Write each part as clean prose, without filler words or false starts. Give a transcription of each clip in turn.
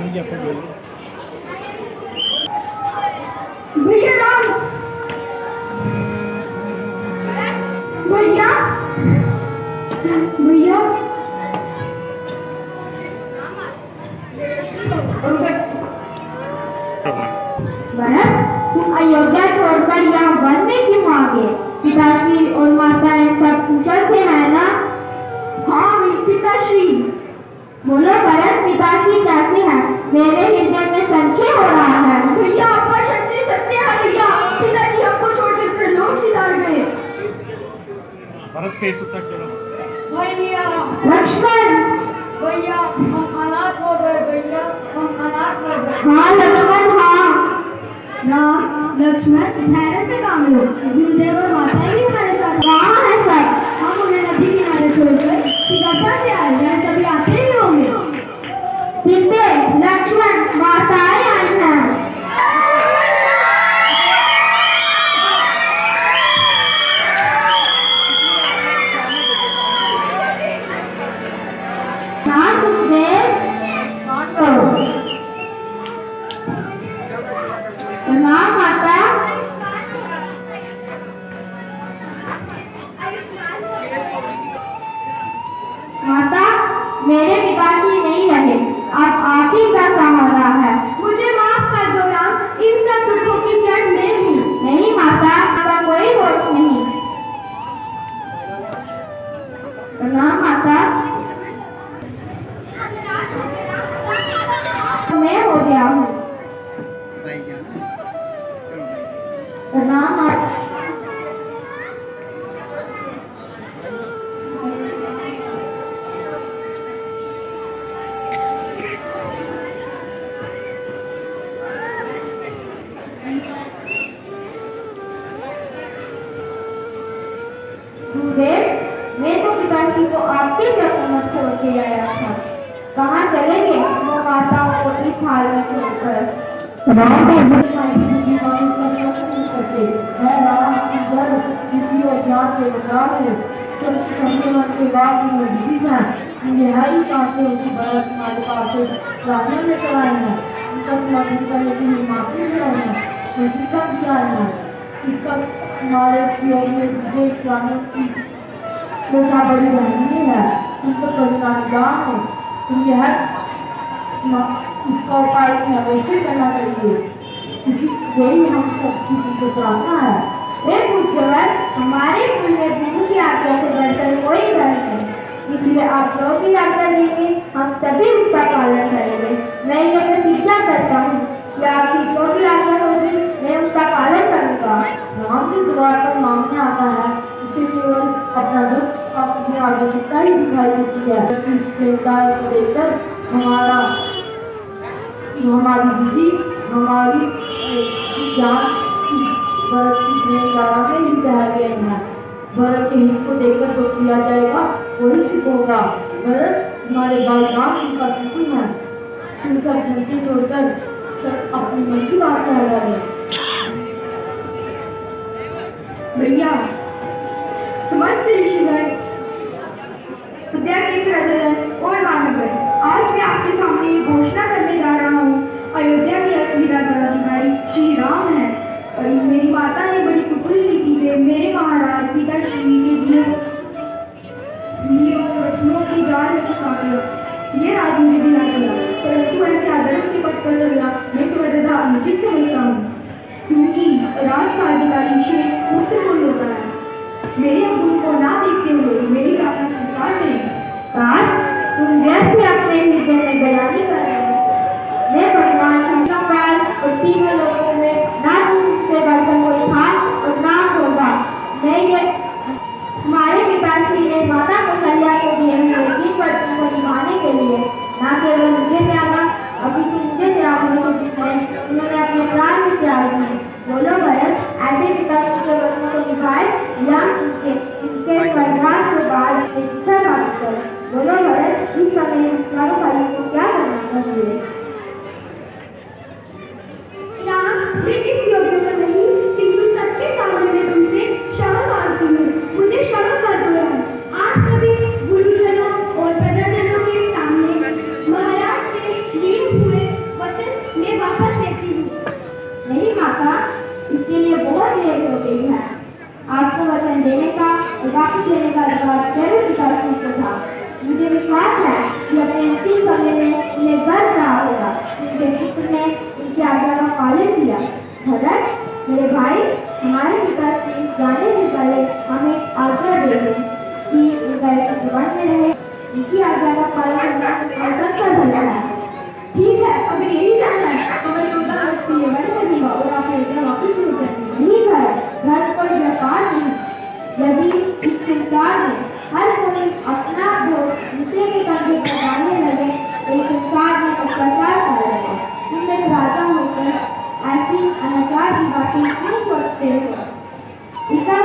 भैया राम, भैया भैया भरत, तुम अयोध्या छोड़कर यहाँ वन में क्यों आ गए? पिताश्री और माता सब कुशल से है ना? हाँ पिताश्री। बोलो भरत, पिताश्री कैसे हैं? मेरे हृदय में संशय हो रहा है। भैया आपका संशय सत्य है। भैया पिताजी हमको छोड़कर प्रलोक सिधार गए। भरत फेस भैया लक्ष्मण, भैया हम अनाथ हो गए। भैया हम अनाथ हो गए। हाँ लक्ष्मण, हाँ राम। लक्ष्मण धैर्य से काम लो, गुरुदेव और माता भी हमारे साथ। कहाँ है सब? हम उन्हें नदी किनारे छोड़कर टिकट्टा से आए हैं, सभी आते ही होंगे। सीते, लक्ष्मण, माताएं आई हैं। प्रणाम माता। माता, मेरे पिताजी नहीं रहे, अब आप ही का सहारा है। मुझे माफ कर दो राम, इन सब दुखों की जड़ मैं हूँ। नहीं माता, आपका कोई दोष नहीं। प्रणाम माता। मैं हो गया हूँ। प्रणाम माता। मैं तो पिताश्री को आपके चरणों में छोड़ के आया था। कहाँ चलेंगे वो माताओं को इस हाल में छोड़कर? इसका हमारे उपयोग में विदेश प्राणों की लोचा बड़ी बहनी है, उनको करुणा निदान हो। तुम यह इसका उपाय अवश्य करना चाहिए। इसी यही हम सबकी तुमसे प्रार्थना है। एक पुत्रवर, हमारे कुल में गुरु की आज्ञा से बढ़कर कोई धर्म नहीं, इसलिए आप जो भी आज्ञा देंगे हम सभी उसका पालन करेंगे। मैं ये प्रतिज्ञा करता हूँ कि आपकी जो भी आज्ञा होगी मैं उसका पालन करूँगा। राम के द्वार पर मांगने आता है, इसे केवल अपना दुख अपनी आवश्यकता ही दिखाई देती है। इस प्रेमदार को देखकर हमारी दीदी हमारी जान भरत की प्रेमदारा में ही बह गए हैं। भरत के हित को देखकर जो किया जाएगा वही सिद्ध होगा। भरत तुम्हारे भाई राम उनका सुकून है। तुम सब संचय छोड़कर सब अपनी मन की बात कह रहे हैं। भैया, समस्त ऋषिगण, विद्या के प्रजनन और मानवगण, आज मैं आपके सामने ये घोषणा करने जा रहा हूँ, अयोध्या के असली राजाधिकारी श्री राम हैं। मेरी माता ने बड़ी कुटिल नीति से मेरे महाराज पिताश्री के दिए वचनों की जाल में फंसा दिया। ये राज मुझे दिला दिया, परंतु ऐसे आदर्श के पथ पर चलना मैं सर्वदा अनुचित समझता हूँ, क्योंकि राज का अधिकारी शेष पुत्र को होता है। मेरे गुण को ना देखते हुए मेरी प्रार्थना स्वीकार करें। तुम व्यर्थ अपने हृदय में गलानी कर रहे हो। मैं भगवान शंकर और तीनों लोगों में ना तुमसे बढ़कर कोई था और ना होगा। मैं ये हमारे पिताश्री ने माता कौशल्या को दिए हुए 3 वचनों को निभाने के लिए न केवल मुझे त्यागा, अभी तो मुझे त्याग होने के रूप में उन्होंने अपने प्राण भी त्याग दिए। बोलो भरत, ऐसे पिताश्री के वचनों को निभाए या इनके स्वर्गवास के बाद बोलो भरत, इस समय चारों भाइयों को क्या करना है? और वापस लेने का अधिकार केवल पिता को था। मुझे विश्वास है कि अपने अंतिम समय में उन्हें गर्व रहा होगा। उनके पुत्र ने उनकी आज्ञा का पालन किया। भरत, मेरे भाई, हमारे पिता से जाने से पहले हमें आज्ञा दे दो कि उनका एक जुबान में रहे, उनकी आज्ञा का पालन करना और कर्तव्य है। ठीक है, अगर यही करना है तो मैं 14 वर्ष के लिए वन करूंगा और आप अयोध्या वापस लौट जाएंगे। नहीं भरत, धर्म कोई व्यापार नहीं। यदि इस संसार में हर कोई अपना बोझ दूसरे के कंधे पर डालने लगे तो इस संसार में अत्याचार फैलेगा। तुम एक राजा होकर ऐसी अनाचार की बातें क्यों सोचते हो? इसका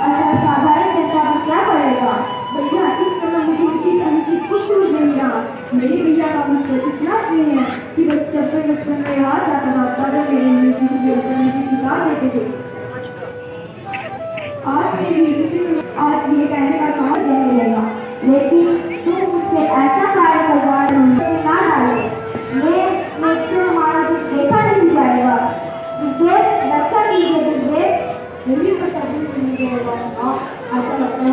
असर साधारण जनता पर क्या पड़ेगा? भैया, इस समय मुझे उचित अनुचित कुछ समझ नहीं रहा। मेरे भैया का मुझ पर इतना स्नेह है कि जब मैं बचपन में यहाँ जाता था दादा मेरे लिए की किताब देते थे। आज ये कहने का साहस नहीं मिलेगा, लेकिन तुम मुझसे ऐसा कार्य करवा ना डालो। मुझसे हमारा कुछ देखा नहीं जाएगा। मुझे रक्षा कीजिए मुझे मेरी कभी नहीं देगा। ऐसा लगता है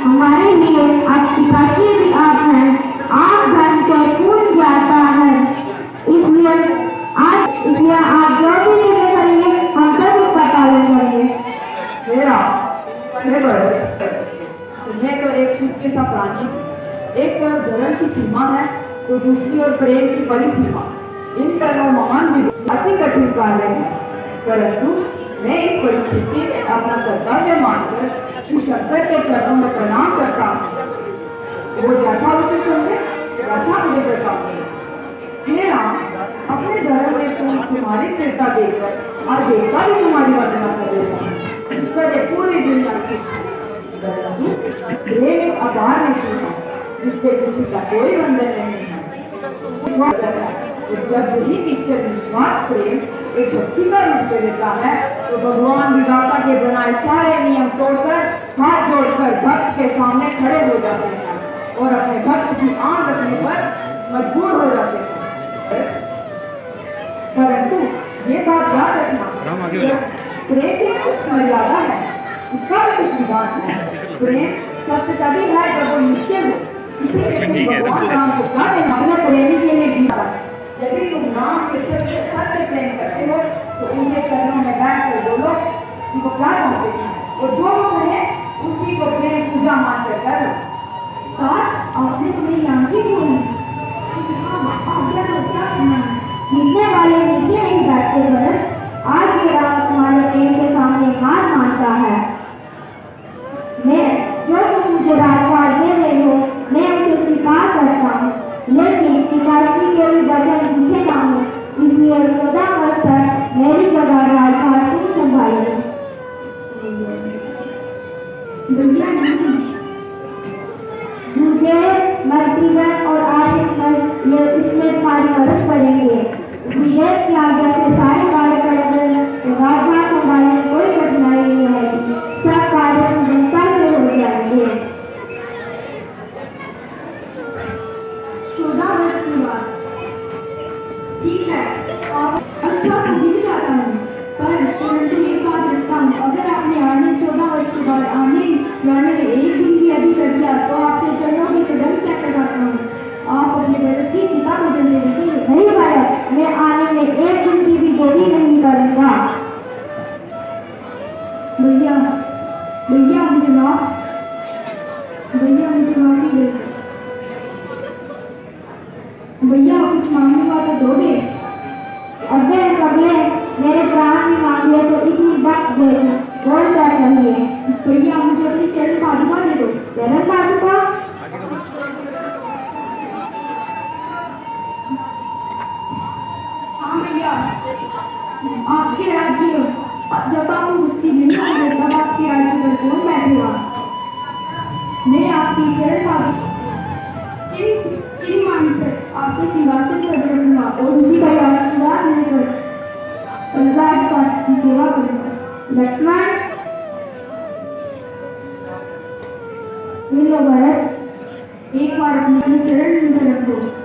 हमारे लिए आपकी काशी भी आप हैं। आप धर्म के पूर्ण ज्ञाता है, इसलिए आप जो भी निर्णय करेंगे हम सब उसका पालन करेंगे। तुम्हें तो एक तुच्छ सा प्राणी, एक तरफ धर्म की सीमा है तो दूसरी ओर प्रेम की परिसीमा। इन तरह महान भी अति कठिन कार्य है, परंतु मैं इस परिस्थिति में अपना कर्तव्य मानकर श्री शंकर के चरणों में प्रणाम करता हूँ। वो जैसा उचित समझे वैसा मुझे बचाओगे। हे राम, अपने धर्म में तुम्हारी दृढ़ता देखकर और देवता भी तुम्हारी वंदना कर देता है। इस पर ये पूरी दुनिया स्थित है। प्रेम एक अपार नीति है जिसपे किसी का कोई बंधन नहीं है। जब यही निश्चय निस्वार्थ प्रेम एक भक्ति का रूप ले लेता है तो भगवान विधाता के बनाए सारे नियम तोड़कर हाथ जोड़कर भक्त के सामने खड़े हो जाते हैं और अपने भक्त की आंख रखने पर मजबूर हो जाते हैं। परंतु ये बात याद रखना, प्रेम की कुछ मर्यादा है, उसका भी कुछ विधान है। प्रेम सत्य तभी है जब वो निश्चय हो। इसीलिए भगवान राम को अपने प्रेमी के लिए जीता। यदि तुम नाम से सिर्फ सत्य प्रेम करते हो तो उनके चरणों में बैठ कर बोलो उनको क्या चाहते हैं और जो वो कहे उसी को प्रेम पूजा मान कर करो। आपने तुम्हें यहाँ भी बोली आज्ञा को क्या करना है? लिखने वाले नीचे नहीं बैठते भरत। आज ये राम तुम्हारे प्रेम के सामने हार मानता है। मैं जो तुम मुझे राजपाट दे रहे हो मैं उसे स्वीकार करता हूँ, लेकिन पिताश्री के भी वचन पीछे ना हो, इसलिए 14 वर्ष तक मेरी जगह राजपाट तुम संभालिए। भैया नहीं, मुझे मर्जीवन और आर्यन ये इसमें तुम्हारी मदद करेंगे। मुझे की आज्ञा से सारे कार्य करने राजपाट संभालने में कोई कठिनाई नहीं है। सब कार्य जनता से हो जाएंगे। 14 वर्ष की बात ठीक है, और अच्छा तो मिल जाता हूँ, परंतु एक बात रखता हूँ, अगर आपने आने 14 वर्ष के बाद आने जाने में एक दिन भी अधिक कर दिया तो आपके चरणों में से दंड चेक करता हूँ। आप अपने बजट की चिता बदलने देंगे नहीं भारत, मैं आने में एक दिन की भी देरी नहीं करूँगा। भैया भैया मुझे माफी दे। भैया कुछ मांगूंगा तो दोगे? अबे पगले, मेरे प्राण भी मांगे तो इतनी बात दे दो, बोल क्या चाहिए? भैया मुझे अपनी चरण पादुका दे दो। चरण पादुका? हाँ भैया, आपके राज्य जब आप उसकी गिनती तब आपके राज्य पर कौन बैठेगा? मैं आपकी चरण पादुका चिन्ह मानकर आपके लक्ष्मण, ये लो भरत, एक बार अपने चरण में रख दो।